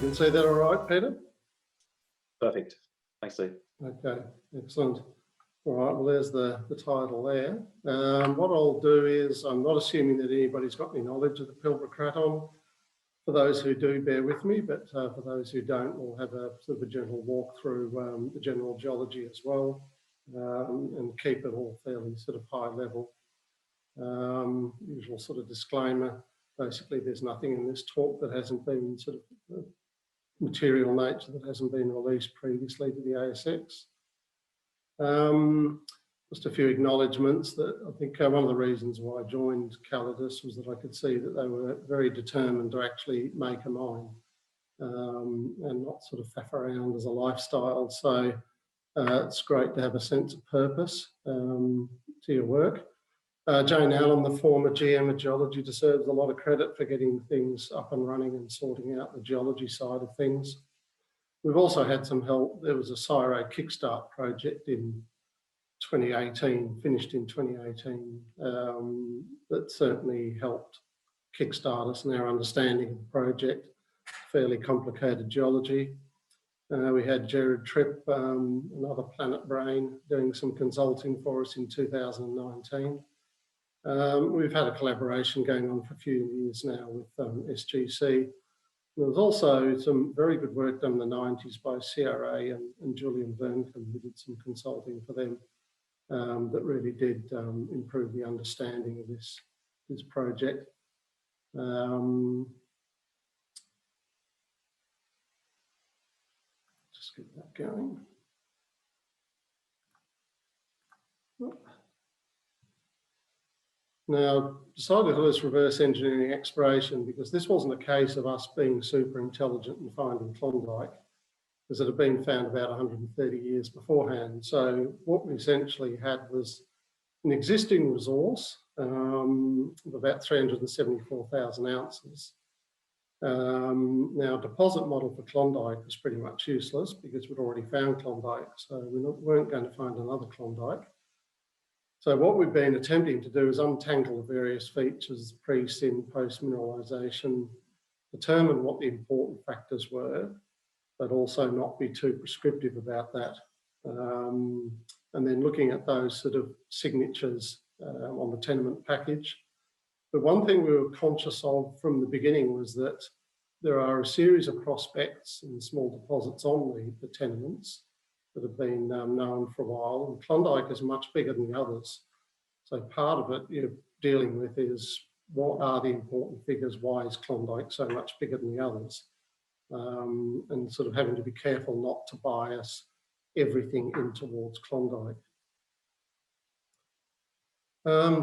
can see that all right, Peter? Perfect. Thanks, Steve. Okay, excellent. All right, well, there's the title there. What I'll do is, I'm not assuming that anybody's got any knowledge of the Pilbara Craton. For those who do, bear with me, but for those who don't, we'll have a sort of a general walk through the general geology as well, and keep it all fairly sort of high level. Usual sort of disclaimer, basically there's nothing in this talk that hasn't been sort of material nature that hasn't been released previously to the ASX. Just a few acknowledgements that I think one of the reasons why I joined Calidus was that I could see that they were very determined to actually make a mine and not sort of faff around as a lifestyle. So it's great to have a sense of purpose to your work. Jane Allen, the former GM of geology, deserves a lot of credit for getting things up and running and sorting out the geology side of things. We've also had some help. There was a CSIRO Kickstart project in 2018, finished in 2018, that certainly helped kickstart us in our understanding of the project. Fairly complicated geology. We had Gerard Tripp, another planet brain, doing some consulting for us in 2019. We've had a collaboration going on for a few years now with SGC. There was also some very good work done in the 90s by CRA and Julian Verncombe, who did some consulting for them that really did improve the understanding of this project. Just get that going. Now, decided to do this reverse engineering exploration because this wasn't a case of us being super intelligent and finding Klondyke, because it had been found about 130 years beforehand. So what we essentially had was an existing resource of about 374,000 ounces. Now, deposit model for Klondyke was pretty much useless because we'd already found Klondyke, so we weren't going to find another Klondyke. So what we've been attempting to do is untangle the various features, pre-sin, post-mineralisation, determine what the important factors were, but also not be too prescriptive about that. And then looking at those sort of signatures on the tenement package. The one thing we were conscious of from the beginning was that there are a series of prospects and small deposits on the tenements that have been known for a while, and Klondyke is much bigger than the others. So part of it you're dealing with is what are the important figures, why is Klondyke so much bigger than the others? And sort of having to be careful not to bias everything in towards Klondyke.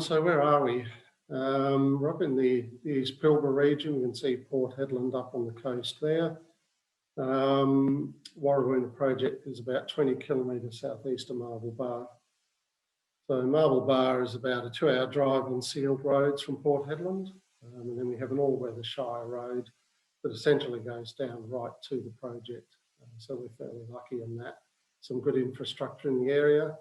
So where are we? We're up in the East Pilbara region. You can see Port Hedland up on the coast there. Warrawoona Project is about 20 kilometres southeast of Marble Bar. So Marble Bar is about a 2-hour drive on sealed roads from Port Hedland. And then we have an all-weather Shire road that essentially goes down right to the project. So we're fairly lucky in that. Some good infrastructure in the area.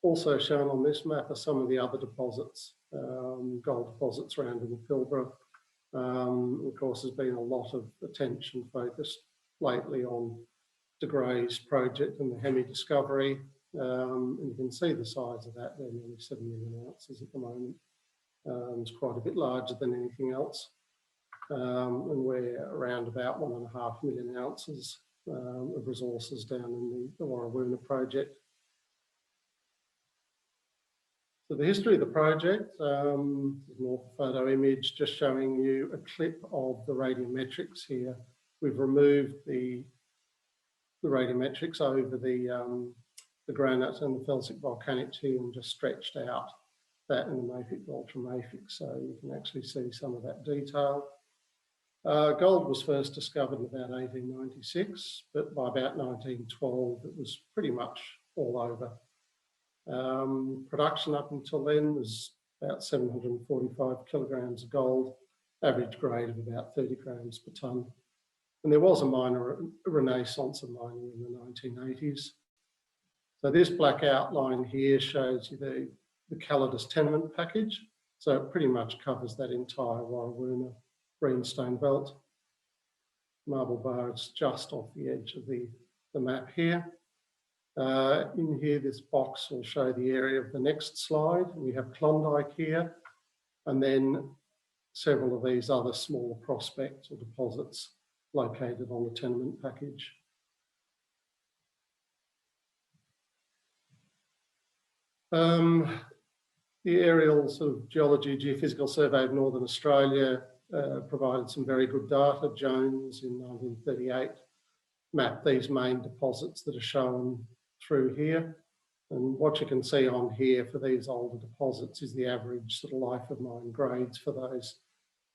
Also shown on this map are some of the other deposits, gold deposits around in the Pilbara. Of course, there's been a lot of attention focused lately on De Grey's project and the Hemi discovery. And you can see the size of that. They're nearly 7 million ounces at the moment. It's quite a bit larger than anything else. And we're around about 1.5 million ounces of resources down in the Warrawoona project. So the history of the project, an awful photo image just showing you a clip of the radiometrics here. We've removed the radiometrics over the granite and the felsic volcanics here and just stretched out that in the mafic, ultramafic, so you can actually see some of that detail. Gold was first discovered in about 1896, but by about 1912 it was pretty much all over. Production up until then was about 745 kilograms of gold, average grade of about 30 grams per tonne. And there was a minor renaissance of mining in the 1980s. So this black outline here shows you the Calidus tenement package. So it pretty much covers that entire Warrawoona greenstone belt. marble bar is just off the edge of the map here. In here, this box will show the area of the next slide. We have Klondyke here, and then several of these other smaller prospects or deposits located on the tenement package. The aerial sort of geology, geophysical survey of Northern Australia provided some very good data. Jones in 1938 mapped these main deposits that are shown through here. And what you can see on here for these older deposits is the average sort of life of mine grades for those.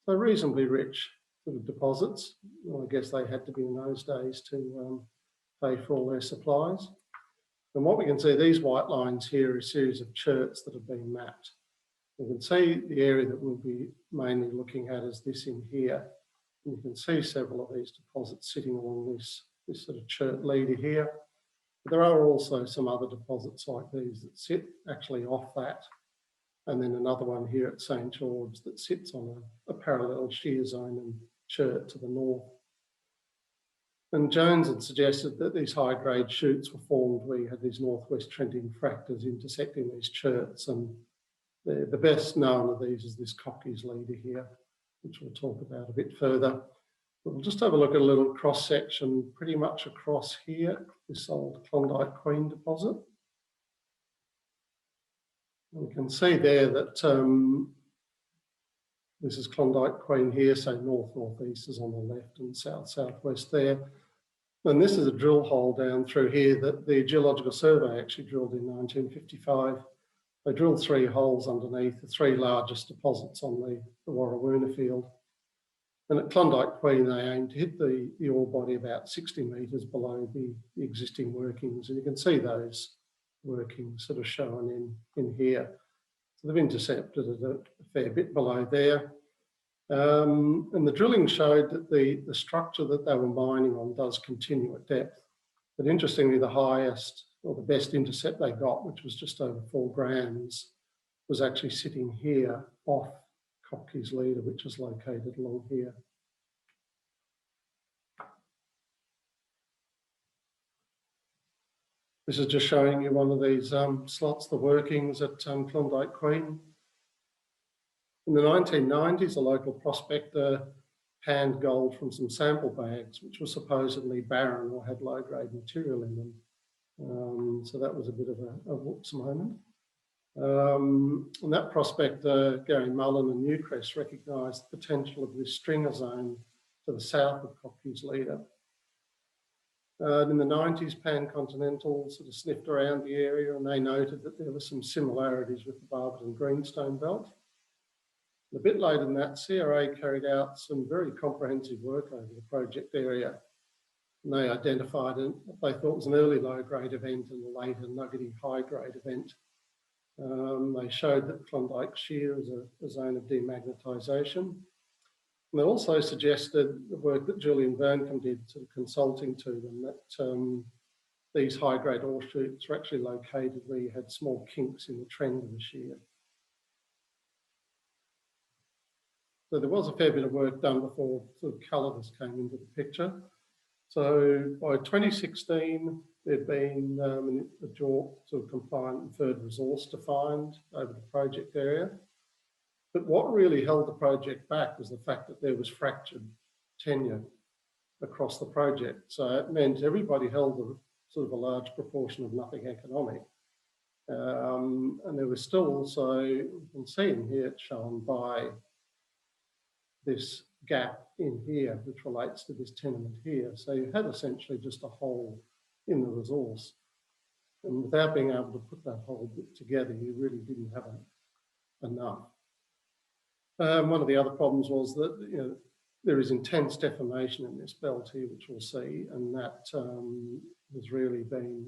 So reasonably rich sort of deposits. Well, I guess they had to be in those days to pay for all their supplies. And what we can see, these white lines here are a series of cherts that have been mapped. You can see the area that we'll be mainly looking at is this in here. And you can see several of these deposits sitting along this sort of chert leader here. But there are also some other deposits like these that sit actually off that. And then another one here at St. George that sits on a parallel shear zone and chert to the north. And Jones had suggested that these high-grade shoots were formed where you had these northwest trending fractures intersecting these cherts. And the best known of these is this Cockey's leader here, which we'll talk about a bit further. But we'll just have a look at a little cross-section pretty much across here, this old Klondyke Queen deposit. And we can see there that this is Klondyke Queen here, so north-northeast is on the left and south-southwest there. And this is a drill hole down through here that the Geological Survey actually drilled in 1955. They drilled 3 holes underneath the 3 largest deposits on the Warrawoona field. And at Klondyke Queen, they aimed to hit the ore body about 60 metres below the existing workings. And you can see those workings sort of shown in here. So they've intercepted it a fair bit below there. And the drilling showed that the structure that they were mining on does continue at depth. But interestingly, the highest or the best intercept they got, which was just over 4 grams, was actually sitting here off Cockey's leader, which is located along here. This is just showing you one of these slots, the workings at Klondyke Queen. In the 1990s, a local prospector panned gold from some sample bags, which were supposedly barren or had low-grade material in them. So that was a bit of a whoops moment. And that prospector, Gary Mullen and Newcrest, recognised the potential of this stringer zone to the south of Cockey's leader. In the 90s, Pan Continental sort of sniffed around the area and they noted that there were some similarities with the Barberton Greenstone belt. A bit later than that, CRA carried out some very comprehensive work over the project area. And they identified what they thought was an early low-grade event and a later nuggety high-grade event. They showed that Klondyke Shear is a zone of demagnetisation. And they also suggested the work that Julian Burncombe did, sort of consulting to them, that these high-grade ore shoots were actually located where you had small kinks in the trend of the shear. So there was a fair bit of work done before sort of Calidus came into the picture. So by 2016, there'd been a JORC sort of compliant inferred resource defined over the project area. But what really held the project back was the fact that there was fractured tenure across the project. So it meant everybody held a sort of a large proportion of nothing economic. And there was still also, you can see in here, it's shown by this gap in here, which relates to this tenement here. So you had essentially just a hole in the resource. And without being able to put that whole bit together, you really didn't have enough. One of the other problems was that there is intense deformation in this belt here, which we'll see, and that has really been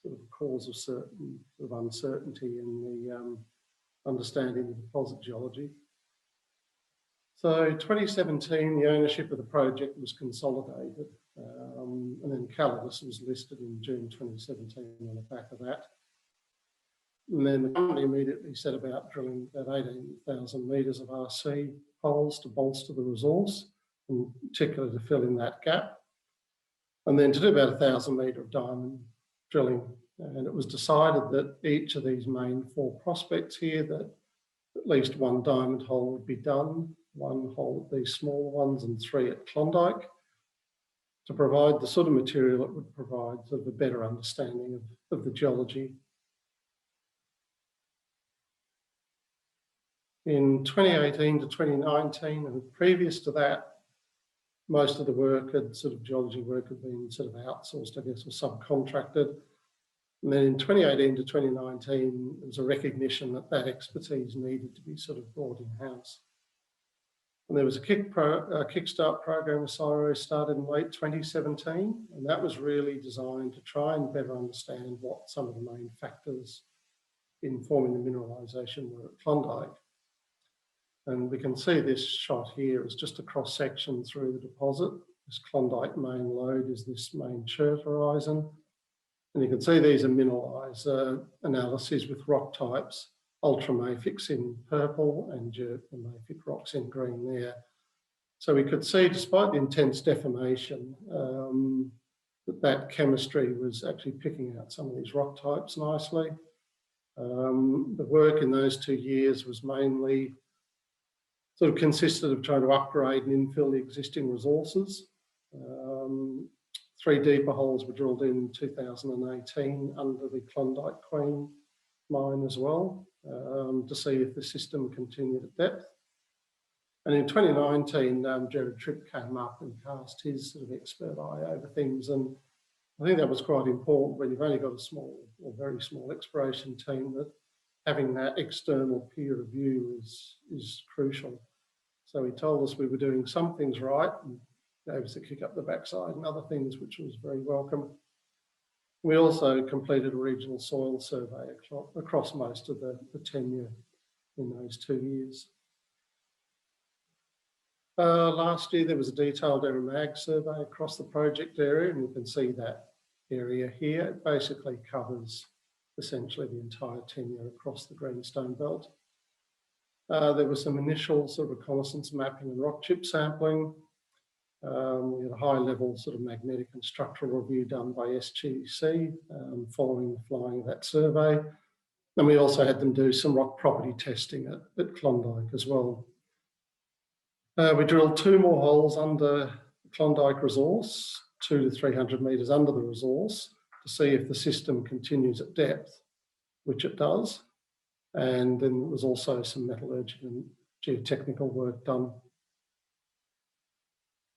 sort of a cause of certain sort of uncertainty in the understanding of deposit geology. So 2017, the ownership of the project was consolidated, and then Calidus was listed in June 2017 on the back of that. And then the company immediately set about drilling about 18,000 metres of RC holes to bolster the resource. in particular to fill in that gap. And then to do about 1,000 metre of diamond drilling. And it was decided that each of these main 4 prospects here, that at least 1 diamond hole would be done, 1 hole at these smaller ones and 3 at Klondyke, to provide the sort of material that would provide sort of a better understanding of the geology. In 2018 to 2019, and previous to that, most of the work had geology work had been outsourced, I guess, or subcontracted. And then in 2018 to 2019, there was a recognition that that expertise needed to be brought in-house. And there was a Kickstart program with CSIRO started in late 2017, and that was really designed to try and better understand what some of the main factors in forming the mineralisation were at Klondyke. And we can see this shot here is just a cross-section through the deposit. This Klondyke main lode is this main chert horizon. And you can see these are mineralised analyses with rock types, ultramafics in purple and geomafic rocks in green there. So we could see, despite the intense deformation, that chemistry was actually picking out some of these rock types nicely. The work in those 2 years was mainly consisted of trying to upgrade and infill the existing resources. 3 deeper holes were drilled in 2018 under the Klondyke Queen mine as well, to see if the system continued at depth. And in 2019, Gerard Tripp came up and cast his expert eye over things, and I think that was quite important when you've only got a small or very small exploration team, that having that external peer review is crucial. So he told us we were doing some things right and gave us a kick up the backside and other things, which was very welcome. We also completed a regional soil survey across most of the tenure in those 2 years. Last year, there was a detailed aeromag survey across the project area, and you can see that area here. It basically covers essentially the entire tenure across the greenstone belt. There was some initial reconnaissance mapping and rock chip sampling. We had a high-level magnetic and structural review done by SGC following the flying of that survey. And we also had them do some rock property testing at Klondyke as well. We drilled 2 more holes under the Klondyke resource, 200 to 300 metres under the resource, to see if the system continues at depth, which it does. And then there was also some metallurgical and geotechnical work done.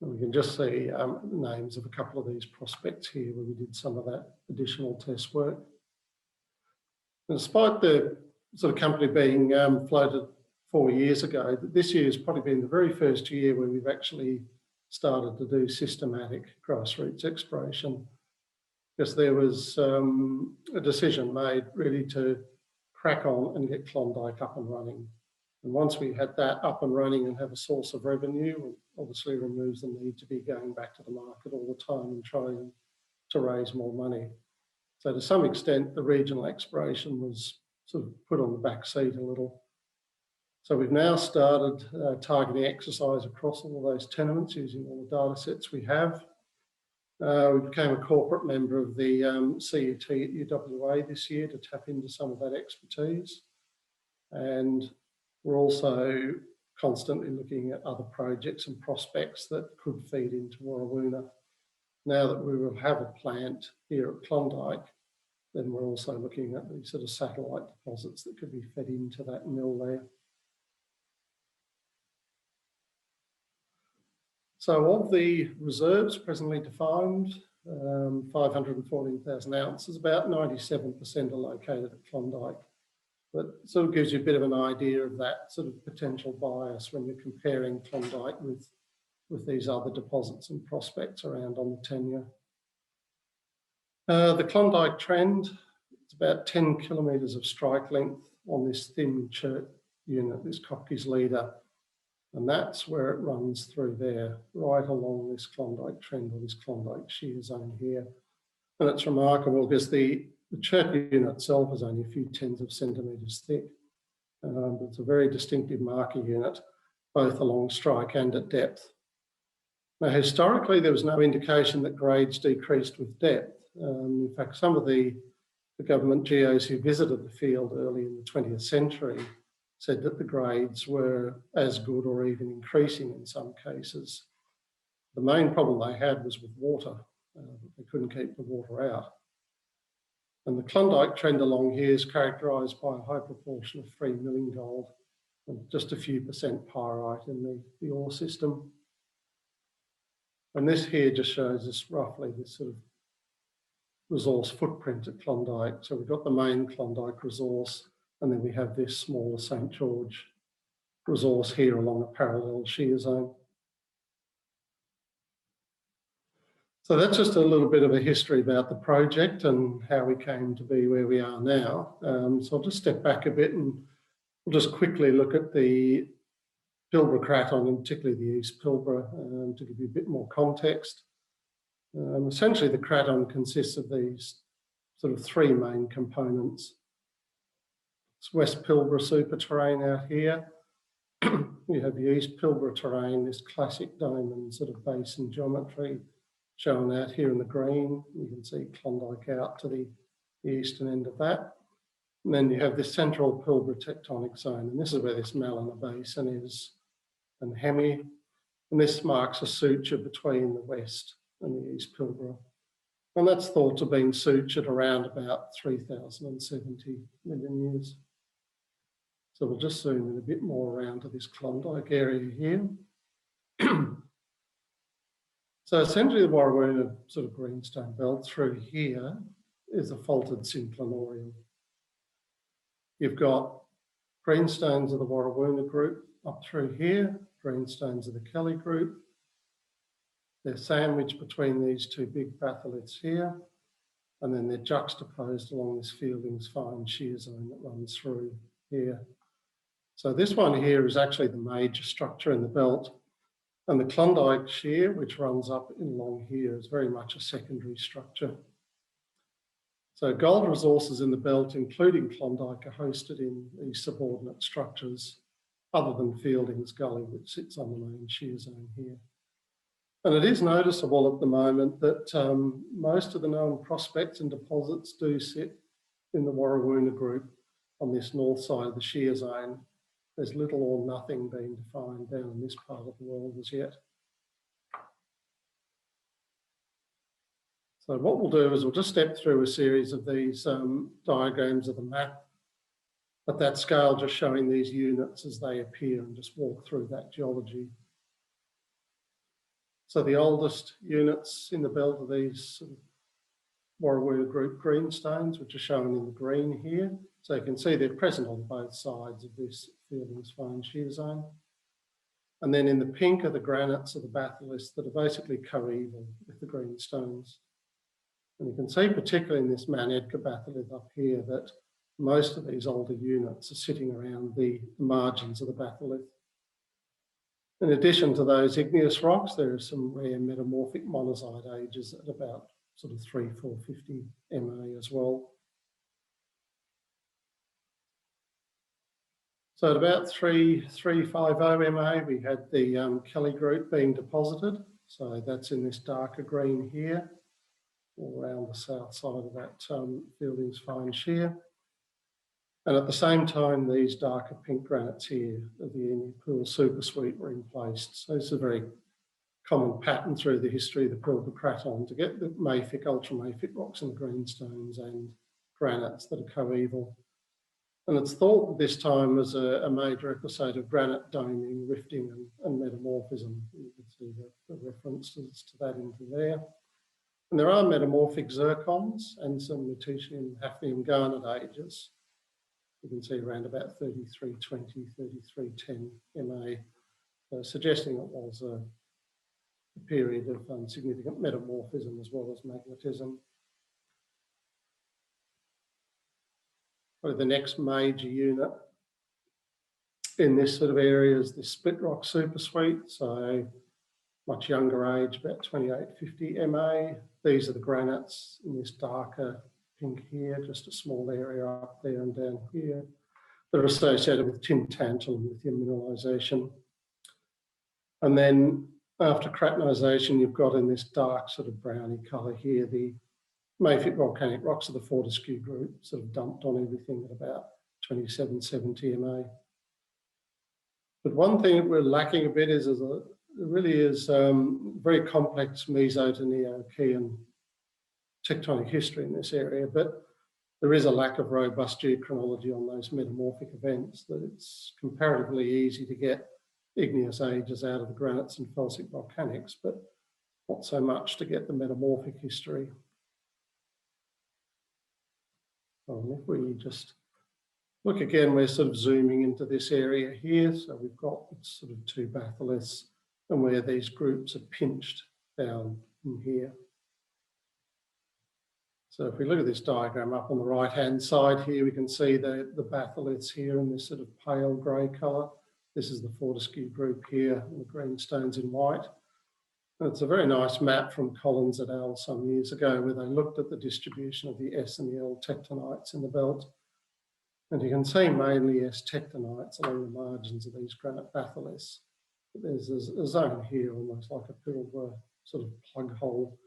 And we can just see the names of a couple of these prospects here where we did some of that additional test work. And despite the company being floated 4 years ago, this year has probably been the very first year where we've actually started to do systematic grassroots exploration, because there was a decision made really to crack on and get Klondyke up and running. And once we had that up and running and have a source of revenue, it obviously removes the need to be going back to the market all the time and trying to raise more money. So to some extent, the regional exploration was put on the back seat a little. So we've now started targeting exercise across all of those tenements using all the data sets we have. We became a corporate member of the CUT at UWA this year to tap into some of that expertise. And we're also constantly looking at other projects and prospects that could feed into Warrawoona. Now that we will have a plant here at Klondyke, then we're also looking at these satellite deposits that could be fed into that mill there. So of the reserves presently defined, 514,000 ounces, about 97% are located at Klondyke. That gives you a bit of an idea of that potential bias when you're comparing Klondyke with these other deposits and prospects around on the tenure. The Klondyke trend, it's about 10 kilometres of strike length on this thin chert unit, this Kopke's leader. And that's where it runs through there, right along this Klondyke trend, or this Klondyke shear zone here. And it's remarkable because the chert unit itself is only a few tens of centimetres thick. It's a very distinctive marker unit, both along strike and at depth. Now, historically, there was no indication that grades decreased with depth. In fact, some of the government geos who visited the field early in the 20th century said that the grades were as good or even increasing in some cases. The main problem they had was with water. They couldn't keep the water out. And the Klondyke trend along here is characterised by a high proportion of free milling gold and just a few % pyrite in the ore system. And this here just shows us roughly this sort of resource footprint at Klondyke. So we've got the main Klondyke resource, and then we have this smaller St. George resource here along a parallel shear zone. So that's just a little bit of a history about the project and how we came to be where we are now. So I'll just step back a bit and we'll just quickly look at the Pilbara Craton, and particularly the East Pilbara, to give you a bit more context. Essentially, the Craton consists of these sort of three main components. It's West Pilbara Super Terrane out here. We have the East Pilbara Terrane, this classic diamond sort of basin geometry shown out here in the green. You can see Klondyke out to the eastern end of that. And then you have this central Pilbara tectonic zone, and this is where this Malina Basin is, and Hemi. And this marks a suture between the West and the East Pilbara. And that's thought to have been sutured around about 3,070 million years. So we'll just zoom in a bit more around to this Klondyke area here. So essentially the Warrawoona sort of greenstone belt through here is a faulted synclinorium. You've got greenstones of the Warrawoona Group up through here, greenstones of the Kelly Group. They're sandwiched between these two big batholiths here, and then they're juxtaposed along this Fielding's fine shear zone that runs through here. So this one here is actually the major structure in the belt, and the Klondyke shear, which runs up in along here, is very much a secondary structure. So gold resources in the belt, including Klondyke, are hosted in these subordinate structures, other than Fielding's Gully, which sits on the main shear zone here. And it is noticeable at the moment that most of the known prospects and deposits do sit in the Warrawoona Group on this north side of the shear zone. There's little or nothing being defined down in this part of the world as yet. So what we'll do is we'll just step through a series of these diagrams of the map at that scale, just showing these units as they appear, and just walk through that geology. So the oldest units in the belt are these Warrawoona Group greenstones, which are shown in the green here. So you can see they're present on both sides of this Fielding's fine shear zone. And then in the pink are the granites of the batholiths that are basically coeval with the greenstones. And you can see, particularly in this Man Edgar batholith up here, that most of these older units are sitting around the margins of the batholith. In addition to those igneous rocks, there are some rare metamorphic monazite ages at about sort of 3,450 MA as well. So at about 3,350 MA, we had the Kelly Group being deposited. So that's in this darker green here, all around the south side of that Fielding's fine shear. And at the same time, these darker pink granites here of the Emu Pool Supersuite were in place. So it's a very common pattern through the history of the Pilbara Craton to get the mafic, ultramafic rocks and greenstones and granites that are coeval. And it's thought that this time was a major episode of granite doming, rifting and metamorphism. You can see the references to that into there. And there are metamorphic zircons and some Lutetian, hafnium garnet ages. You can see around about 3320, 3310 MA, suggesting it was a period of significant metamorphism as well as magnetism. Probably the next major unit in this sort of area is the split rock supersuite, so much younger age, about 2850 MA. These are the granites in this darker pink here, just a small area up there and down here that are associated with tin, tantalum, lithium mineralisation. And then After cratonisation, you've got in this dark sort of browny colour here, the mafic volcanic rocks of the Fortescue Group, sort of dumped on everything at about 2770 MA. But one thing that we're lacking a bit is it really is very complex Meso to Neocean tectonic history in this area, but there is a lack of robust geochronology on those metamorphic events, that it's comparatively easy to get igneous ages out of the granites and felsic volcanics, but not so much to get the metamorphic history. If we just look again, we're sort of zooming into this area here. So we've got sort of two batholiths and where these groups are pinched down in here. So if we look at this diagram up on the right-hand side here, we can see the batholiths here in this sort of pale grey colour. This is the Fortescue Group here, and the greenstones in white. And it's a very nice map from Collins et al. Some years ago, where they looked at the distribution of the S and the L tectonites in the belt. And you can see mainly S tectonites along the margins of these granite batholiths. But there's a zone here, almost like a Pilbara sort of plug hole,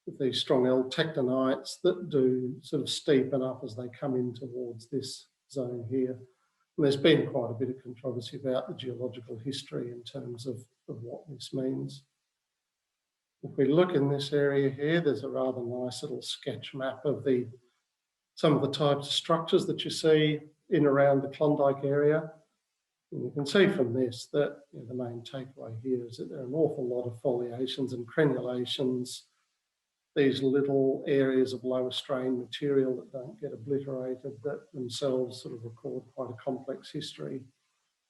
with these strong L tectonites that do sort of steepen up as they come in towards this zone here. And there's been quite a bit of controversy about the geological history in terms of what this means. If we look in this area here, there's a rather nice little sketch map of some of the types of structures that you see in around the Klondyke area. And you can see from this that the main takeaway here is that there are an awful lot of foliations and crenulations, these little areas of lower strain material that don't get obliterated, that themselves sort of record quite a complex history.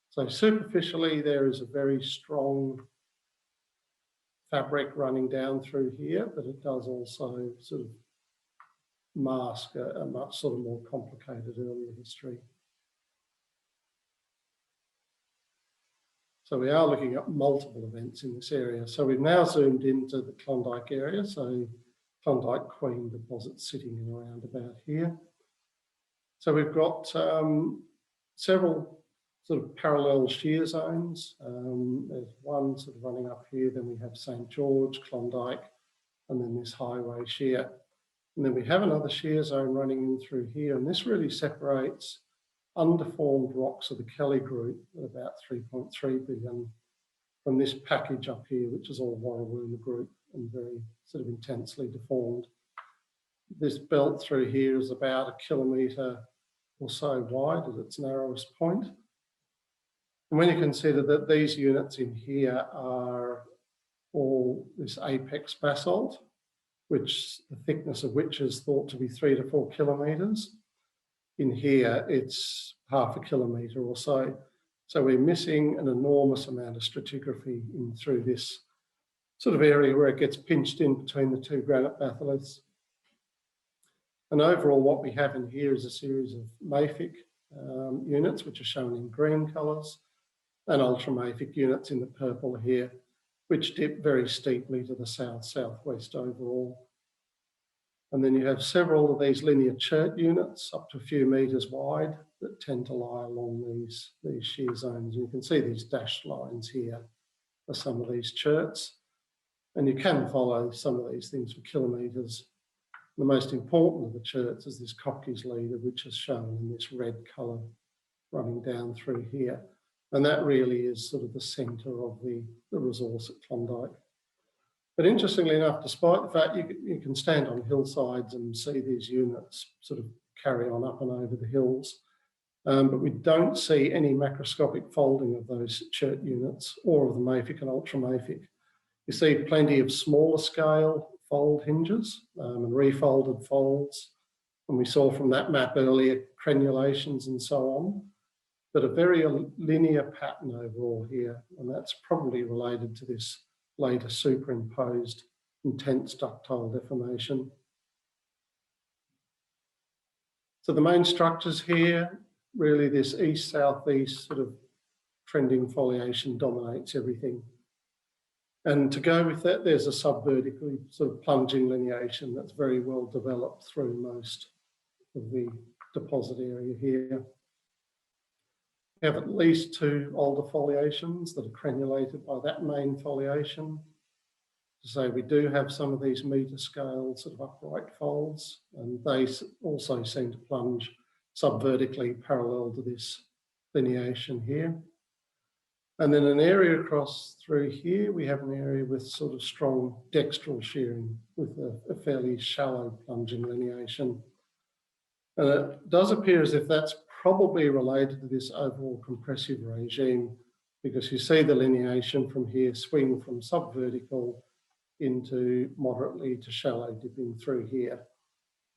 So superficially, there is a very strong fabric running down through here, but it does also sort of mask a much sort of more complicated earlier history. So we are looking at multiple events in this area. So we've now zoomed into the Klondyke area. So Klondyke Queen deposit sitting in around about here. So we've got several sort of parallel shear zones. There's one sort of running up here, then we have St. George, Klondyke, and then this highway shear. And then we have another shear zone running in through here, and this really separates undeformed rocks of the Kelly Group at about 3.3 billion from this package up here, which is all Warrawoona Group and very sort of intensely deformed. This belt through here is about 1 kilometre or so wide at its narrowest point. And when you consider that these units in here are all this apex basalt, which the thickness of which is thought to be 3 to 4 kilometres, in here it's 0.5 kilometre or so. So we're missing an enormous amount of stratigraphy in through this sort of area where it gets pinched in between the two granite batholiths. And overall, what we have in here is a series of mafic units, which are shown in green colours, and ultramafic units in the purple here, which dip very steeply to the south-southwest overall. And then you have several of these linear chert units up to a few metres wide that tend to lie along these shear zones. You can see these dashed lines here are some of these cherts. And you can follow some of these things for kilometres. The most important of the cherts is this Kopke's leader, which is shown in this red colour running down through here. And that really is sort of the centre of the resource at Klondyke. But interestingly enough, despite the fact you can stand on hillsides and see these units sort of carry on up and over the hills, but we don't see any macroscopic folding of those chert units or of the mafic and ultramafic. You see plenty of smaller scale fold hinges and refolded folds. And we saw from that map earlier crenulations and so on, but a very linear pattern overall here. And that's probably related to this later superimposed intense ductile deformation. So the main structures here, really this east-southeast sort of trending foliation dominates everything. And to go with that, there's a subvertically sort of plunging lineation that's very well developed through most of the deposit area here. We have at least 2 older foliations that are crenulated by that main foliation. So we do have some of these metre scale sort of upright folds, and they also seem to plunge subvertically parallel to this lineation here. And then an area across through here, we have an area with sort of strong dextral shearing with a fairly shallow plunging lineation. And it does appear as if that's probably related to this overall compressive regime, because you see the lineation from here swing from subvertical into moderately to shallow dipping through here.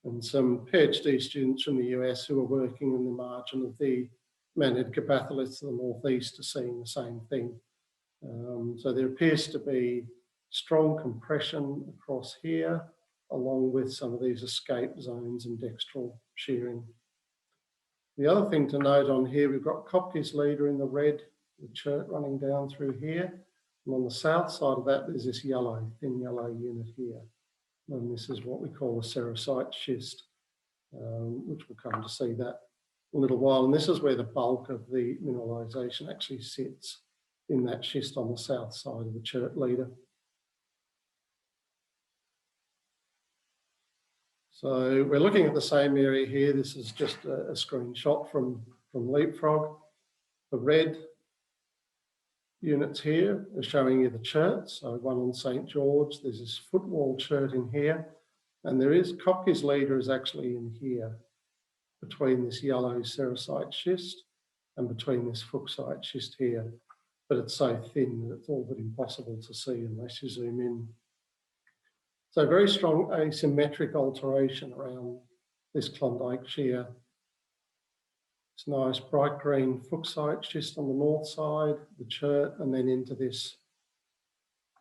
And some PhD students from the US who are working in the margin of the Mount Edgar batholiths to the northeast are seeing the same thing. So there appears to be strong compression across here, along with some of these escape zones and dextral shearing. The other thing to note on here, we've got Kopke's leader in the red, the chert running down through here. And on the south side of that, there's this yellow, thin yellow unit here. And this is what we call a sericite schist, which we'll come to see that a little while. And this is where the bulk of the mineralisation actually sits, in that schist on the south side of the chert leader. So we're looking at the same area here. This is just a screenshot from Leapfrog. The red units here are showing you the cherts. So one on St. George, there's this footwall chert in here. And there is, Kopke's leader is actually in here, between this yellow sericite schist and between this fuchsite schist here. But it's so thin that it's all but impossible to see unless you zoom in. So very strong asymmetric alteration around this Klondyke shear. It's nice bright green fuchsite schist on the north side, the chert, and then into this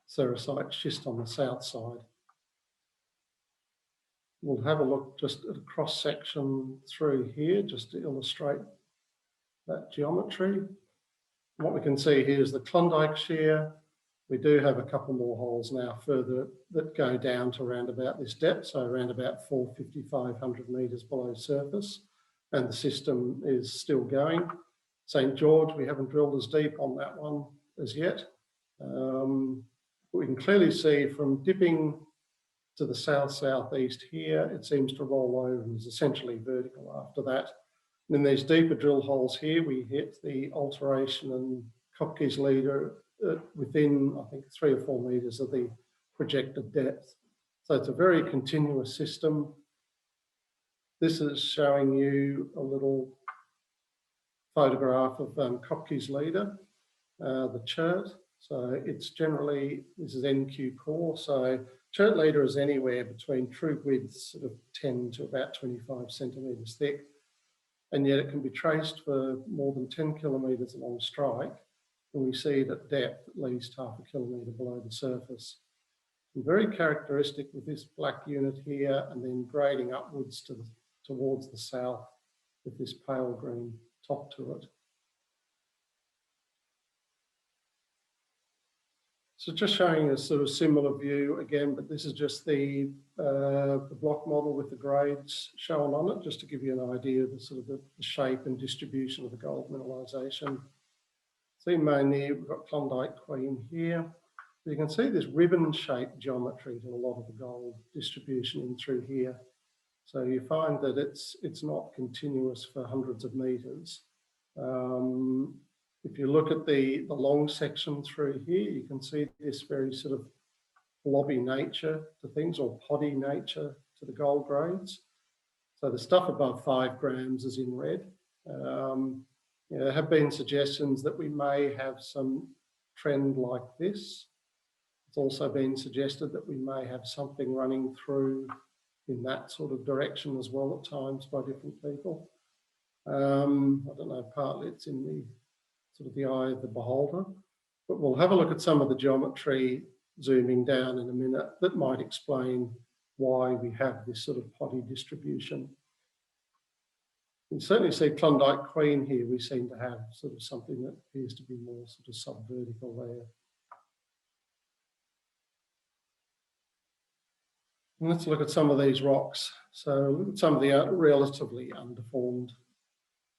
sericite schist on the south side. We'll have a look just at a cross section through here just to illustrate that geometry. What we can see here is the Klondyke shear. We do have a couple more holes now further that go down to around about this depth, so around about 450, 500 metres below surface, and the system is still going. St. George, we haven't drilled as deep on that one as yet. We can clearly see from dipping to the south-southeast here, it seems to roll over and is essentially vertical after that. And in these deeper drill holes here, we hit the alteration and Kopke's leader within, I think, 3 or 4 metres of the projected depth. So it's a very continuous system. This is showing you a little photograph of Kopke's leader, the chert. So it's generally, this is NQ core. So chert leader is anywhere between true widths sort of 10 to about 25 centimetres thick. And yet it can be traced for more than 10 kilometres along strike. And we see it at depth at least half a kilometre below the surface. And very characteristic with this black unit here, and then grading upwards towards the south with this pale green top to it. So just showing a sort of similar view again, but this is just the block model with the grades shown on it, just to give you an idea of the sort of the shape and distribution of the gold mineralisation. See mainly we've got Klondyke Queen here. You can see this ribbon-shaped geometry to a lot of the gold distribution in through here. So you find that it's not continuous for hundreds of metres. If you look at the long section through here, you can see this very sort of blobby nature to things, or poddy nature to the gold grades. So the stuff above 5 grams is in red. There have been suggestions that we may have some trend like this. It's also been suggested that we may have something running through in that sort of direction as well at times by different people. I don't know, partly it's in the sort of the eye of the beholder, but we'll have a look at some of the geometry zooming down in a minute that might explain why we have this sort of poddy distribution. You can certainly see Klondyke Queen here, we seem to have sort of something that appears to be more sort of subvertical there. And let's look at some of these rocks. So look at some of the relatively undeformed.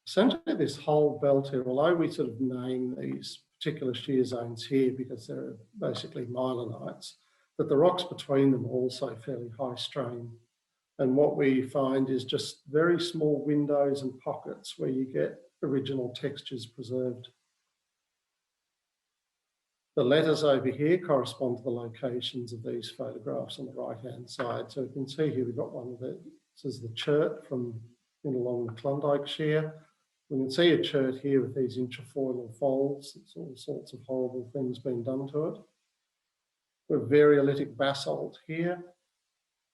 Essentially this whole belt here, although we sort of name these particular shear zones here because they're basically mylonites, that the rocks between them are also fairly high strain. And what we find is just very small windows and pockets where you get original textures preserved. The letters over here correspond to the locations of these photographs on the right-hand side. So you can see here we've got one that says the chert from in along the Klondyke shear. We can see a chert here with these intrafoil folds. It's all sorts of horrible things being done to it. We have variolitic basalt here,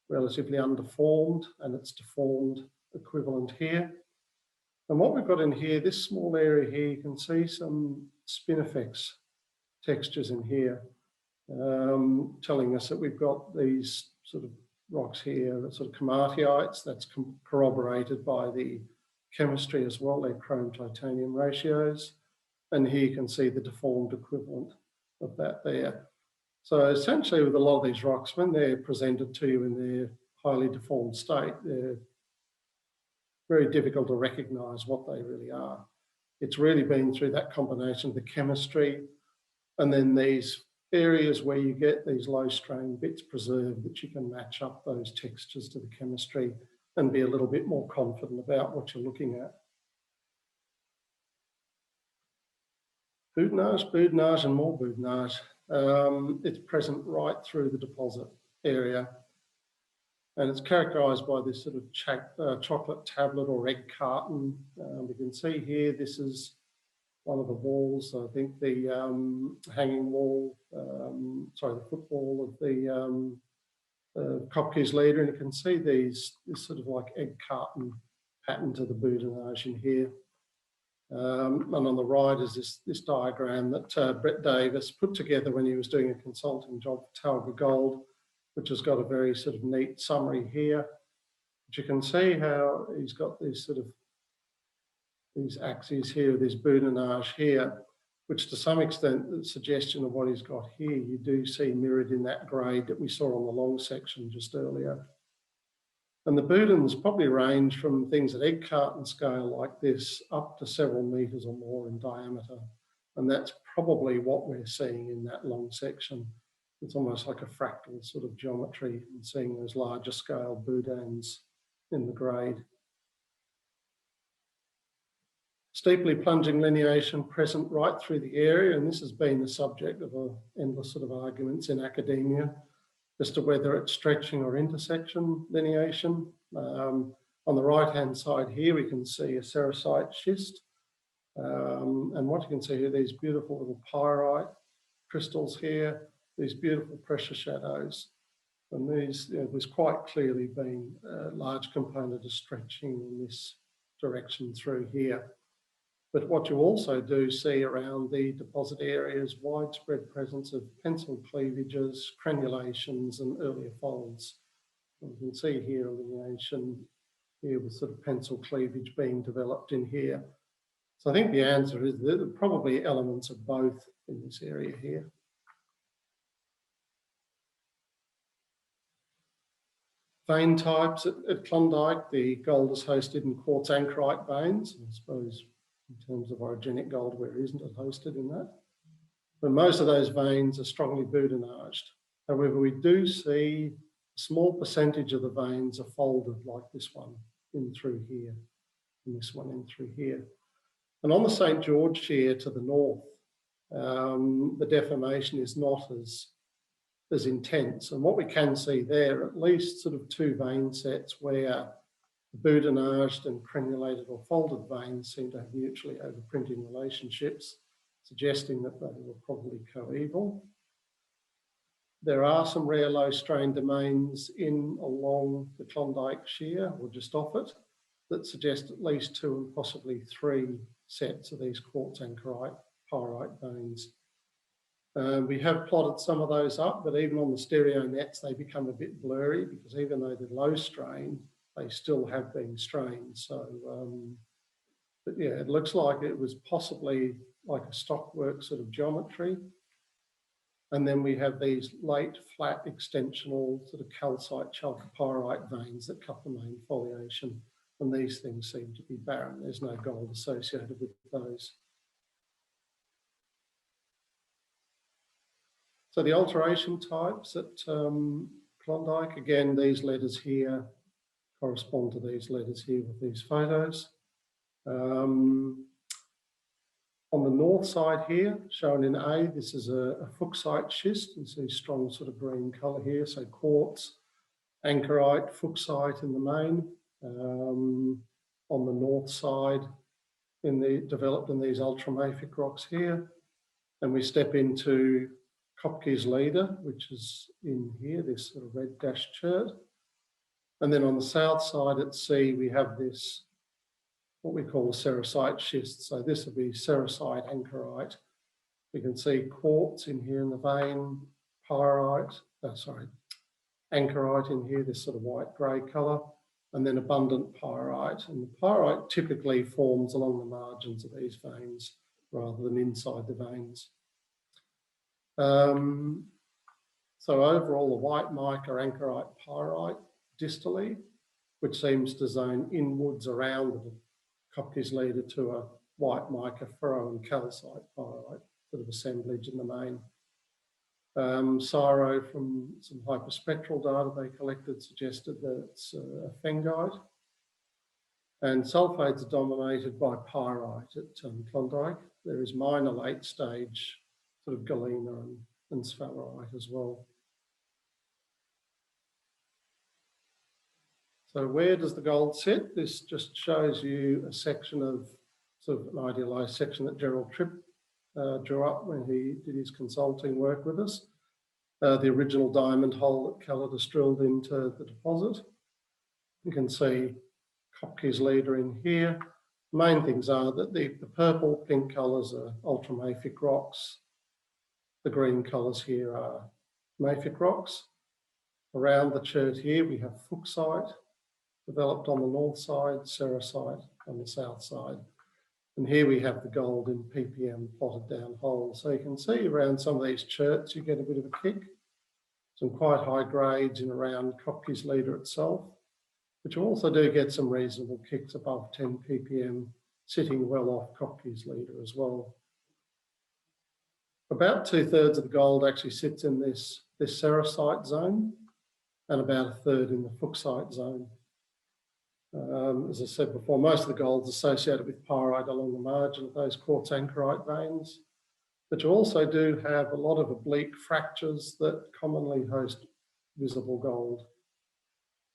relatively undeformed, and it's deformed equivalent here. And what we've got in here, this small area here, you can see some spinifex textures in here, telling us that we've got these sort of rocks here, that sort of komatiites. That's corroborated by the chemistry as well, their chrome-titanium ratios. And here you can see the deformed equivalent of that there. So essentially with a lot of these rocks, when they're presented to you in their highly deformed state, they're very difficult to recognise what they really are. It's really been through that combination of the chemistry and then these areas where you get these low strain bits preserved that you can match up those textures to the chemistry and be a little bit more confident about what you're looking at. Boudinage and more boudinage. It's present right through the deposit area. And it's characterised by this sort of chocolate tablet or egg carton. We can see here, this is one of the walls, I think the hanging wall, the footwall of the Kopke's leader. And you can see this sort of like egg carton pattern to the boudinage in here. And on the right is this diagram that Brett Davis put together when he was doing a consulting job for Talga Gold, which has got a very sort of neat summary here. But you can see how he's got these sort of these axes here, this boudinage here, which to some extent the suggestion of what he's got here, you do see mirrored in that grade that we saw on the long section just earlier. And the boudins probably range from things at egg carton scale like this up to several metres or more in diameter. And that's probably what we're seeing in that long section. It's almost like a fractal sort of geometry and seeing those larger scale boudins in the grade. Steeply plunging lineation present right through the area, and this has been the subject of endless sort of arguments in academia as to whether it's stretching or intersection lineation. On the right-hand side here, we can see a sericite schist. And what you can see here, these beautiful little pyrite crystals here, these beautiful pressure shadows. And these, there's quite clearly been a large component of stretching in this direction through here. But what you also do see around the deposit area is widespread presence of pencil cleavages, crenulations, and earlier folds. And you can see here a lineation here with sort of pencil cleavage being developed in here. So I think the answer is that there are probably elements of both in this area here. Vein types at Klondyke, the gold is hosted in quartz anchorite veins. I suppose in terms of orogenic gold, where isn't it hosted in that? But most of those veins are strongly boudinaged. However, we do see a small percentage of the veins are folded like this one in through here, and this one in through here. And on the St. George shear to the north, the deformation is not as intense. And what we can see there, at least sort of two vein sets where boudinaged and crenulated or folded veins seem to have mutually overprinting relationships, suggesting that they were probably coeval. There are some rare low strain domains in along the Klondyke shear or just off it that suggest at least two and possibly three sets of these quartz anchorite pyrite veins. We have plotted some of those up, but even on the stereo nets, they become a bit blurry because even though they're low strain, they still have been strained. So, but yeah, it looks like it was possibly like a stockwork sort of geometry. And then we have these late flat extensional sort of calcite chalcopyrite veins that cut the main foliation. And these things seem to be barren. There's no gold associated with those. So the alteration types at Klondyke, again, these letters here correspond to these letters here with these photos. On the north side here, shown in A, this is a fuchsite schist. You see strong sort of green colour here, so quartz, anchorite, fuchsite in the main. On the north side, developed in these ultramafic rocks here. And we step into Kopke's leader, which is in here, this sort of red dashed chert. And then on the south side at C, we have this, what we call sericite schist. So this would be sericite anchorite. We can see quartz in here in the vein, anchorite in here, this sort of white grey colour, and then abundant pyrite. And the pyrite typically forms along the margins of these veins rather than inside the veins. So overall, the white mica anchorite pyrite distally, which seems to zone inwards around the Kopke's leader to a white mica furrow and calcite pyrite sort of assemblage in the main. Cyro from some hyperspectral data they collected suggested that it's a phengite. And sulfates are dominated by pyrite at Klondyke. There is minor late stage sort of galena and sphalerite as well. So where does the gold sit? This just shows you a section of, sort of an idealised section that Gerald Tripp drew up when he did his consulting work with us. The original diamond hole that Calidus drilled into the deposit. You can see Kopke's leader in here. The main things are that the purple, pink colours are ultramafic rocks. The green colours here are mafic rocks. Around the chert here we have fuchsite, developed on the north side, sericite on the south side. And here we have the gold in ppm plotted down holes. So you can see around some of these cherts you get a bit of a kick. Some quite high grades in around Kopke's leader itself, but you also do get some reasonable kicks above 10 ppm sitting well off Kopke's leader as well. About 2/3 of the gold actually sits in this sericite zone and about 1/3 in the fuchsite zone. As I said before, most of the gold is associated with pyrite along the margin of those quartz anchorite veins, but you also do have a lot of oblique fractures that commonly host visible gold,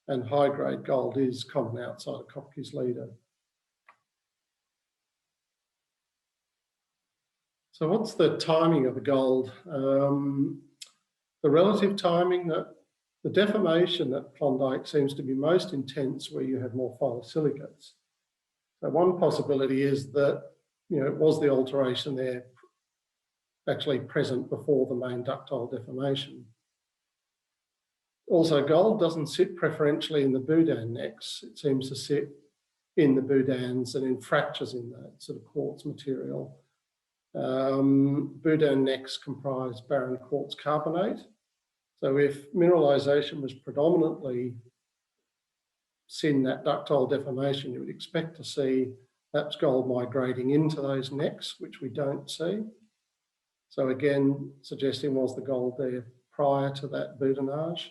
and high-grade gold is common outside of Kopke's leader. So what's the timing of the gold? The relative timing, the deformation at Klondyke seems to be most intense where you have more phyllosilicates. So one possibility is that, it was the alteration there actually present before the main ductile deformation. Also, gold doesn't sit preferentially in the Boudin necks. It seems to sit in the Boudins and in fractures in that sort of quartz material. Boudin necks comprise barren quartz carbonate. So if mineralisation was predominantly in that ductile deformation, you would expect to see perhaps gold migrating into those necks, which we don't see. So again, suggesting was the gold there prior to that boudinage.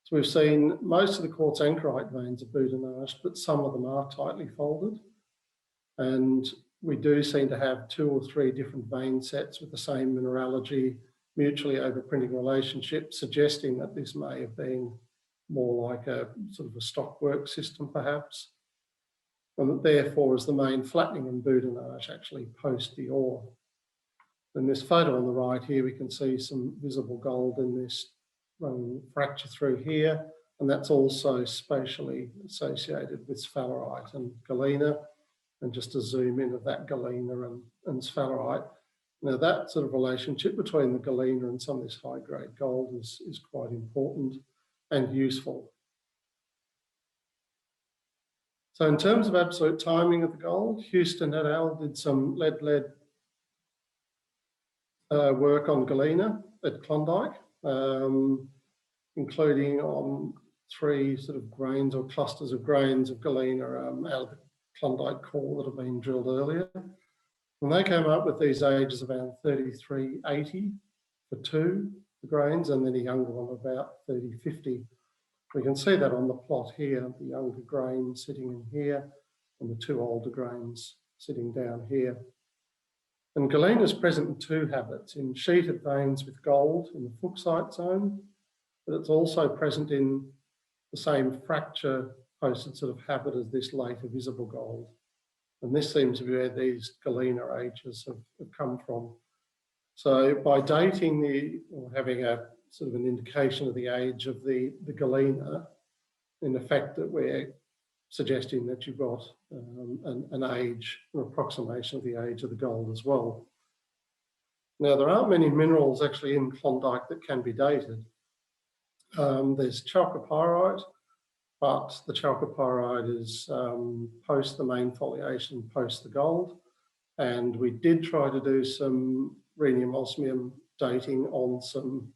So we've seen most of the quartz anchorite veins are boudinaged, but some of them are tightly folded. And we do seem to have 2 or 3 different vein sets with the same mineralogy, mutually overprinting relationship, suggesting that this may have been more like a sort of a stockwork system perhaps. And that therefore is the main flattening and boudinage actually post the ore. In this photo on the right here, we can see some visible gold in this fracture through here, and that's also spatially associated with sphalerite and galena. And just to zoom in of that galena and sphalerite, now that sort of relationship between the galena and some of this high-grade gold is quite important and useful. So in terms of absolute timing of the gold, Houston et al. Did some lead-lead work on galena at Klondyke, including on 3 sort of grains or clusters of grains of galena out of the Klondyke core that have been drilled earlier. And they came up with these ages around 3380 for 2 grains, and then a younger one about 30, 50. We can see that on the plot here, the younger grain sitting in here and the 2 older grains sitting down here. And galena is present in 2 habits, in sheeted veins with gold in the fuchsite zone, but it's also present in the same fracture-hosted sort of habit as this later visible gold. And this seems to be where these galena ages have come from. So by dating or having a sort of an indication of the age of the galena, in effect that we're suggesting that you've got an age, an approximation of the age of the gold as well. Now, there aren't many minerals actually in Klondyke that can be dated. There's chalcopyrite, but the chalcopyrite is post the main foliation, post the gold. And we did try to do some rhenium osmium dating on some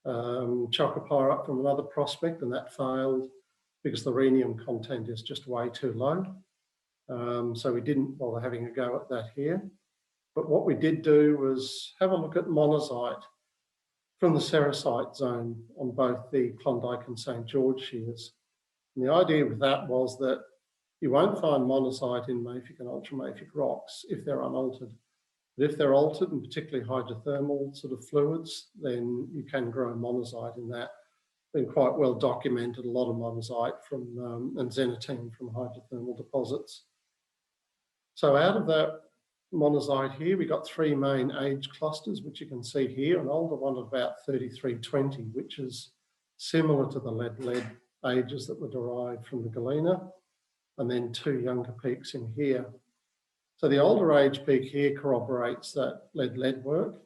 chalcopyrite from another prospect, and that failed because the rhenium content is just way too low. So we didn't bother having a go at that here. But what we did do was have a look at monazite from the sericite zone on both the Klondyke and St. George shears. And the idea with that was that you won't find monazite in mafic and ultramafic rocks if they're unaltered. But if they're altered, and particularly hydrothermal sort of fluids, then you can grow monazite in that. Been quite well documented, a lot of monazite from and xenotine from hydrothermal deposits. So out of that monazite here, we got 3 main age clusters, which you can see here, an older one of about 3320, which is similar to the lead ages that were derived from the galena, and then 2 younger peaks in here. So the older age peak here corroborates that lead work.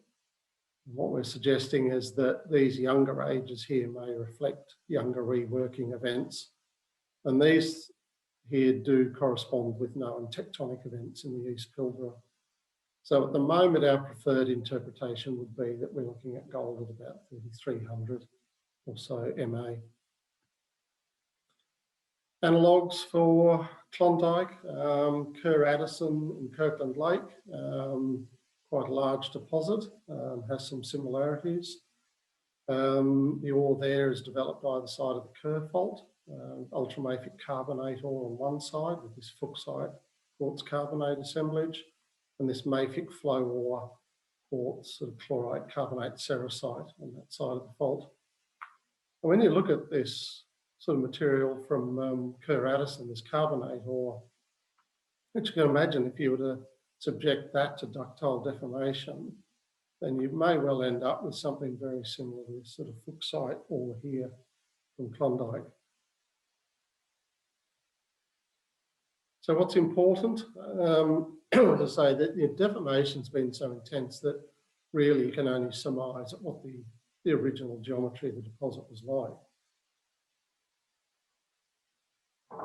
What we're suggesting is that these younger ages here may reflect younger reworking events. And these here do correspond with known tectonic events in the East Pilbara. So at the moment, our preferred interpretation would be that we're looking at gold at about 3,300 or so MA. Analogues for Klondyke, Kerr Addison and Kirkland Lake, quite a large deposit, has some similarities. The ore there is developed either side of the Kerr fault, ultramafic carbonate ore on one side with this fuchsite quartz carbonate assemblage, and this mafic flow ore quartz sort of chlorite carbonate sericite on that side of the fault. And when you look at this sort of material from Kerr Addison, this carbonate ore, which you can imagine if you were to subject that to ductile deformation, then you may well end up with something very similar to this sort of fuchsite ore here from Klondyke. So what's important to say that the deformation's been so intense that really you can only surmise what the original geometry of the deposit was like.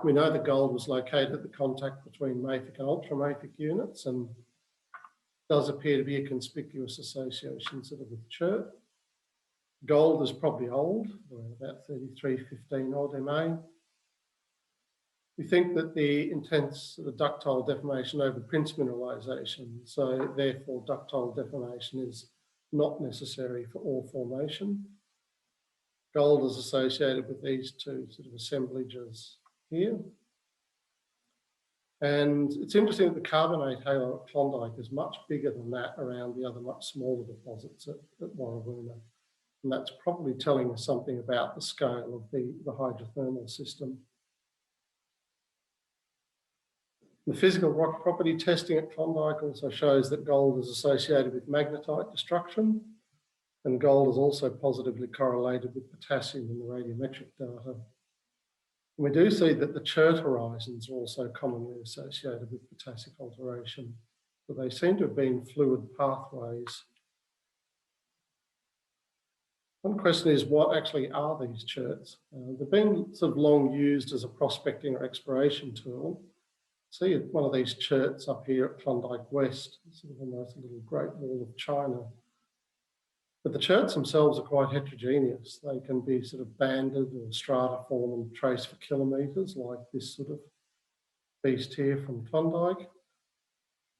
We know the gold was located at the contact between mafic and ultramafic units, and does appear to be a conspicuous association sort of with chert. Gold is probably old, about 3315 odd MA. We think that the intense sort of ductile deformation over Prince mineralisation, so therefore ductile deformation is not necessary for ore formation. Gold is associated with these 2 sort of assemblages here. And it's interesting that the carbonate halo at Klondyke is much bigger than that around the other much smaller deposits at Warrawoona. And that's probably telling us something about the scale of the hydrothermal system. The physical rock property testing at Klondyke also shows that gold is associated with magnetite destruction, and gold is also positively correlated with potassium in the radiometric data. And we do see that the chert horizons are also commonly associated with potassic alteration, but they seem to have been fluid pathways. One question is, what actually are these cherts? They've been sort of long used as a prospecting or exploration tool. See one of these cherts up here at Klondyke West, sort of almost a little Great Wall of China. But the cherts themselves are quite heterogeneous. They can be sort of banded or stratiform and traced for kilometres, like this sort of beast here from Klondyke.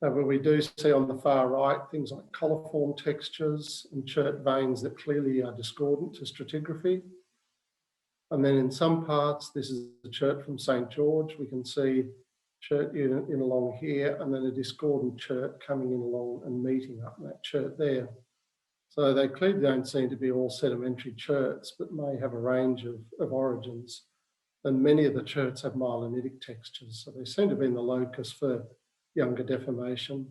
But we do see on the far right things like coliform textures and chert veins that clearly are discordant to stratigraphy. And then in some parts, this is the chert from St. George. We can see chert in along here, and then a discordant chert coming in along and meeting up that chert there. So they clearly don't seem to be all sedimentary cherts, but may have a range of origins. And many of the cherts have myelinitic textures, so they seem to be in the locus for younger deformation.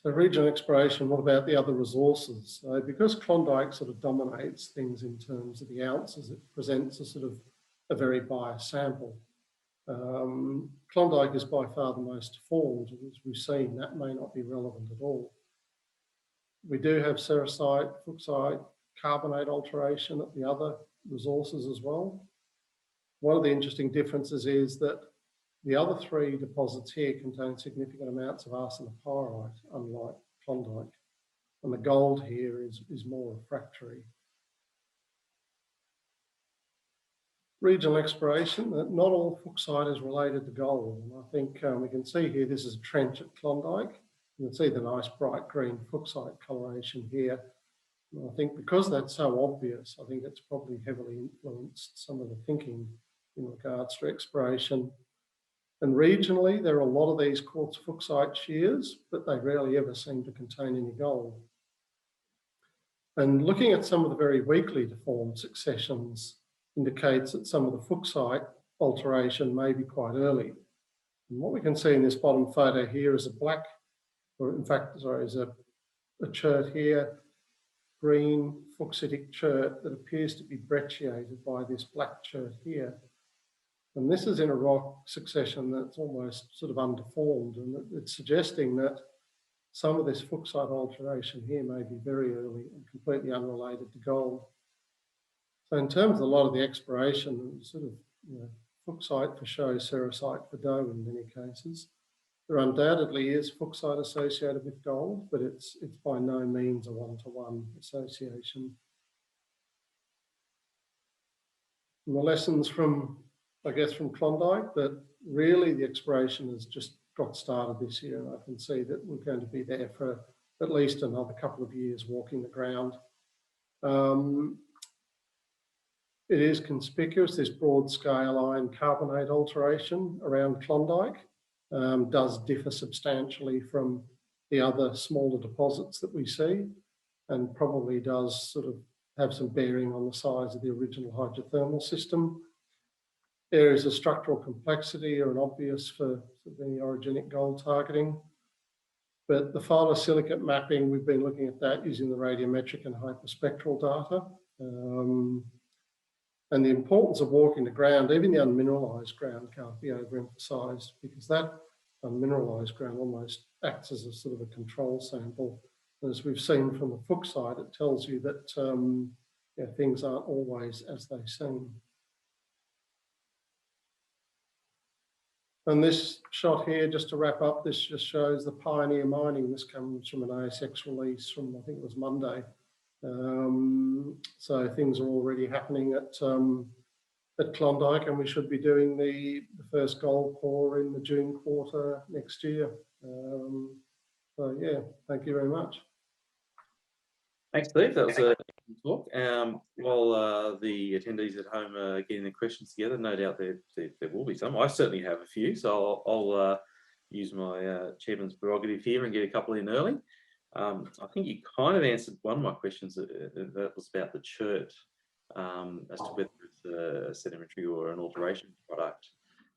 So regional exploration, what about the other resources? So because Klondyke sort of dominates things in terms of the ounces, it presents a sort of a very biased sample. Klondyke is by far the most deformed, and as we've seen, that may not be relevant at all. We do have sericite, fuchsite, carbonate alteration at the other resources as well. One of the interesting differences is that the other three deposits here contain significant amounts of arsenopyrite, unlike Klondyke, and the gold here is more refractory. Regional exploration, not all fuchsite is related to gold. And I think we can see here, this is a trench at Klondyke. You can see the nice bright green fuchsite coloration here. And I think because that's so obvious, I think it's probably heavily influenced some of the thinking in regards to exploration. And regionally, there are a lot of these quartz fuchsite shears, but they rarely ever seem to contain any gold. And looking at some of the very weakly deformed successions indicates that some of the fuchsite alteration may be quite early. And what we can see in this bottom photo here is a black, or in fact, sorry, is a chert here, green fuchsitic chert that appears to be brecciated by this black chert here. And this is in a rock succession that's almost sort of undeformed, and it's suggesting that some of this fuchsite alteration here may be very early and completely unrelated to gold. So in terms of a lot of the exploration, sort of fuchsite for show, sericite for dough in many cases, there undoubtedly is fuchsite associated with gold, but it's by no means a one-to-one association. And the lessons from, I guess, from Klondyke, that really the exploration has just got started this year, and I can see that we're going to be there for at least another couple of years walking the ground. It is conspicuous, this broad scale iron carbonate alteration around Klondyke does differ substantially from the other smaller deposits that we see, and probably does sort of have some bearing on the size of the original hydrothermal system. Areas of structural complexity are obvious for any orogenic gold targeting. But the phyllosilicate mapping, we've been looking at that using the radiometric and hyperspectral data. And the importance of walking the ground, even the unmineralised ground, can't be overemphasised, because that unmineralised ground almost acts as a sort of a control sample. As we've seen from the fuchsite, it tells you that things aren't always as they seem. And this shot here, just to wrap up, this just shows the pioneer mining. This comes from an ASX release from, I think it was Monday. So things are already happening at Klondyke, and we should be doing the first gold pour in the June quarter next year. So yeah, thank you very much. Thanks, Steve. That was a talk. While the attendees at home are getting their questions together, no doubt there will be some. I certainly have a few, so I'll use my chairman's prerogative here and get a couple in early. I think you kind of answered one of my questions that was about the chert, as to whether it's a sedimentary or an alteration product.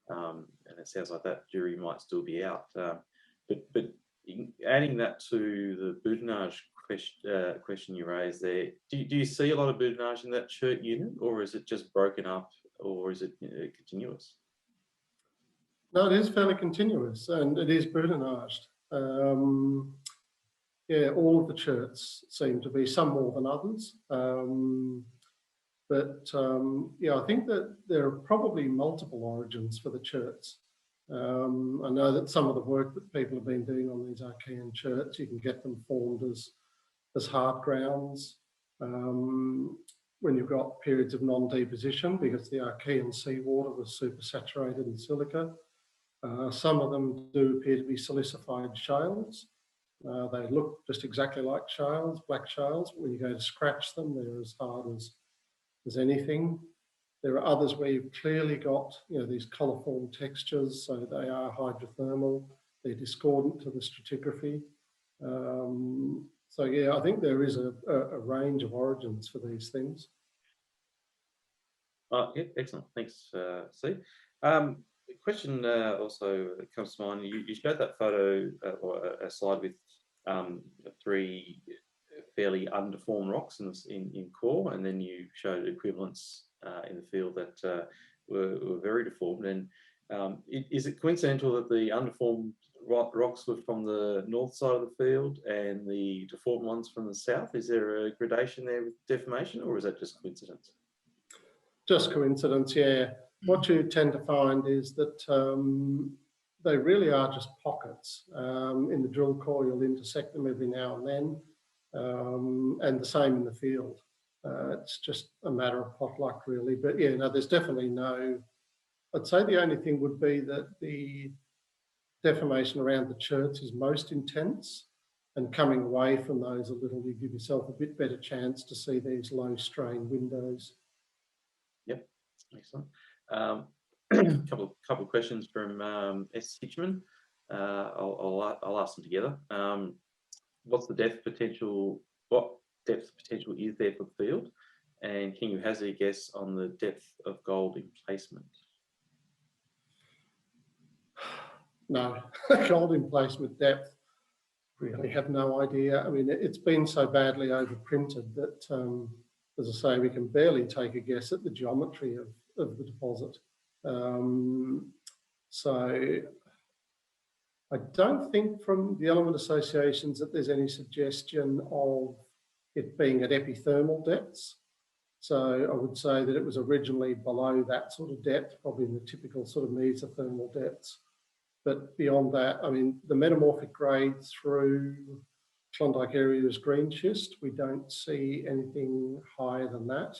And it sounds like that jury might still be out. But adding that to the boudinage question you raised there, do you see a lot of boudinage in that chert unit, or is it just broken up, or is it continuous? No, it is fairly continuous, and it is boudinaged. Yeah, all of the cherts seem to be, some more than others. Yeah, I think that there are probably multiple origins for the cherts. I know that some of the work that people have been doing on these Archean cherts, you can get them formed as hard grounds when you've got periods of non-deposition, because the Archean seawater was super saturated in silica. Some of them do appear to be silicified shales. They look just exactly like shales, black shales. When you go to scratch them, they're as hard as anything. There are others where you've clearly got, these coliform textures, so they are hydrothermal. They're discordant to the stratigraphy. So yeah, I think there is a range of origins for these things. Yeah, excellent. Thanks, Steve. The question also comes to mind. You showed that photo or a slide with 3 fairly undeformed rocks in core, and then you showed equivalents in the field that were very deformed. And is it coincidental that the undeformed rocks were from the north side of the field and the deformed ones from the south? Is there a gradation there with deformation, or is that just coincidence? Just coincidence, yeah. What you tend to find is that they really are just pockets. In the drill core, you'll intersect them every now and then, and the same in the field. It's just a matter of pot luck, really. But yeah, no, there's definitely no. I'd say the only thing would be that the deformation around the cherts is most intense, and coming away from those a little, you give yourself a bit better chance to see these low strain windows. Yep, excellent. Couple of questions from S. Hitchman. I'll ask them together. What's the depth potential? What depth potential is there for the field? And can you hazard a guess on the depth of gold emplacement? No, gold emplacement depth, really have no idea. I mean, it's been so badly overprinted that, as I say, we can barely take a guess at the geometry of the deposit. So I don't think from the element associations that there's any suggestion of it being at epithermal depths. So I would say that it was originally below that sort of depth, probably in the typical sort of mesothermal depths. But beyond that, I mean, the metamorphic grade through Klondike area is green schist. We don't see anything higher than that.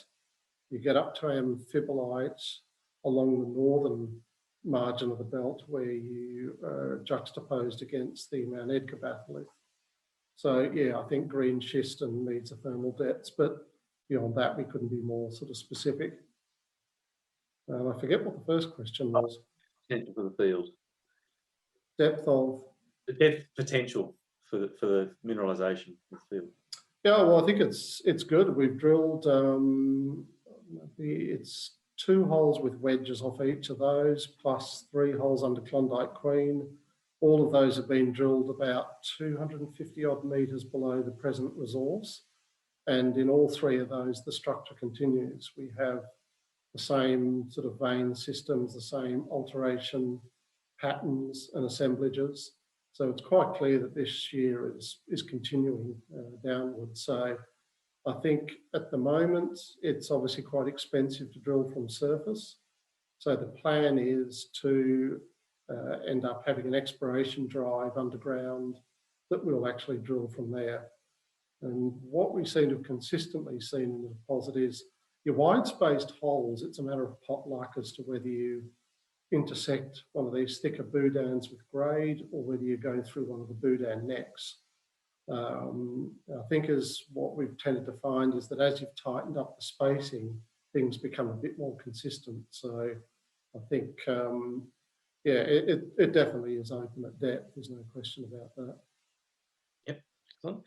You get up to amphibolites along the northern margin of the belt where you are juxtaposed against the Mount Edgar batholith. So yeah, I think green schist and mesothermal depths, but beyond that, we couldn't be more sort of specific. I forget what the first question was. Potential for the field. Depth of? The depth potential for the mineralisation of the field. Yeah, well, I think it's good. We've drilled, it's 2 holes with wedges off each of those, plus 3 holes under Klondike Queen. All of those have been drilled about 250 odd metres below the present resource. And in all 3 of those, the structure continues. We have the same sort of vein systems, the same alteration patterns and assemblages. So it's quite clear that this shear is continuing downwards. So I think at the moment, it's obviously quite expensive to drill from surface. So the plan is to end up having an exploration drive underground that we'll actually drill from there. And what we seem to have consistently seen in the deposit is your wide-spaced holes, it's a matter of pot luck as to whether you intersect one of these thicker boudins with grade or whether you go through one of the boudin necks. I think as what we've tended to find is that as you've tightened up the spacing, things become a bit more consistent. So I think, yeah, it definitely is open at depth. There's no question about that. Yep, excellent.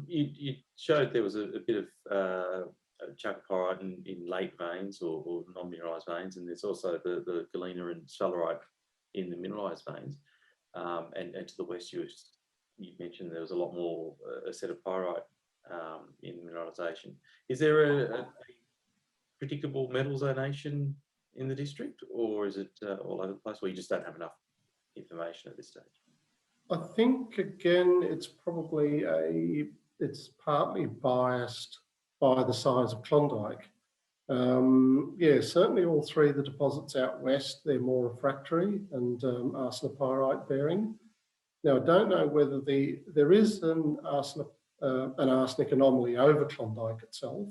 You showed there was a bit of chalcopyrite in late veins or non-mineralised veins, and there's also the galena and sphalerite in the mineralised veins. And to the west, you mentioned there was a lot more acetopyrite in mineralisation. Is there a predictable metal zonation in the district, or is it all over the place, or you just don't have enough information at this stage? I think, again, it's probably it's partly biased by the size of Klondike. Yeah, certainly all 3 of the deposits out west, they're more refractory and arsenopyrite bearing. Now, I don't know whether there is an arsenic anomaly over Klondike itself,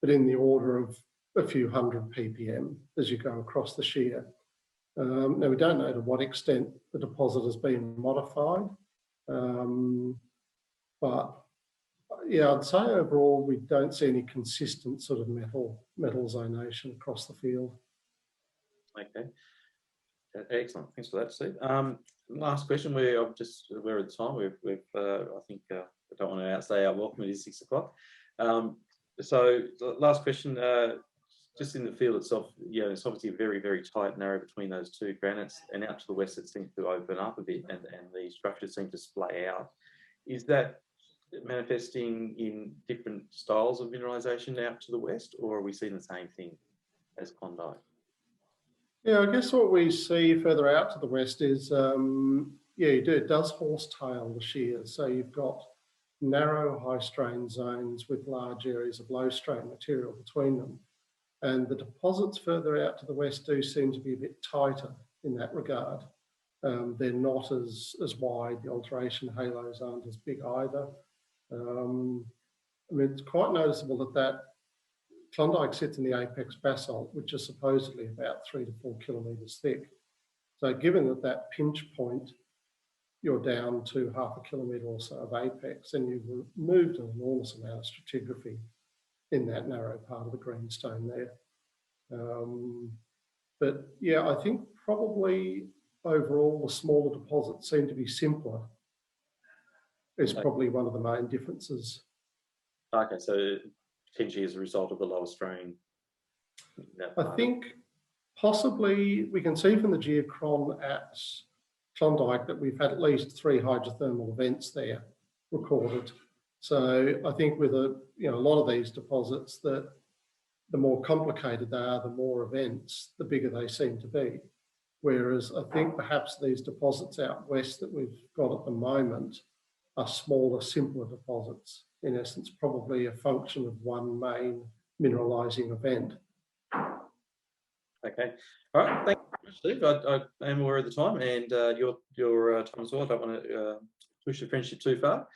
but in the order of a few hundred ppm as you go across the shear. Now, we don't know to what extent the deposit has been modified, but yeah, I'd say overall we don't see any consistent sort of metal zonation across the field. Okay, excellent. Thanks for that, Steve. Last question. We're at the time. We've I think I don't want to outstay our welcome. It is 6 o'clock. So last question. Just in the field itself, you know, it's obviously very, very tight, narrow between those two granites, and out to the west it seems to open up a bit, and the structures seem to splay out. Is that manifesting in different styles of mineralisation out to the west, or are we seeing the same thing as Klondyke? Yeah, I guess what we see further out to the west is, yeah, it does horsetail the shears. So you've got narrow high strain zones with large areas of low strain material between them. And the deposits further out to the west do seem to be a bit tighter in that regard. They're not as wide. The alteration halos aren't as big either. I mean, it's quite noticeable that Klondyke sits in the apex basalt, which is supposedly about 3 to 4 kilometres thick. So given that pinch point, you're down to half a kilometre or so of apex, and you've removed an enormous amount of stratigraphy in that narrow part of the greenstone there. But yeah, I think probably overall the smaller deposits seem to be simpler. Is probably one of the main differences. Okay, so potentially as a result of the lower strain. I think possibly we can see from the geochron at Klondyke that we've had at least 3 hydrothermal events there recorded. So I think with a lot of these deposits, that the more complicated they are, the more events, the bigger they seem to be. Whereas I think perhaps these deposits out west that we've got at the moment are smaller, simpler deposits. In essence, probably a function of one main mineralising event. Okay. All right. Thank you, Steve. I am aware of the time, and your time as well. I don't want to push the friendship too far.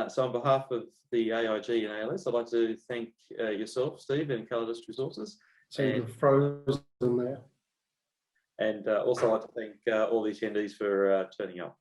So on behalf of the AIG-ALS, I'd like to thank yourself, Steve, and Calidus Resources. Seemed to have frozen there. And also I'd like to thank all the attendees for turning up.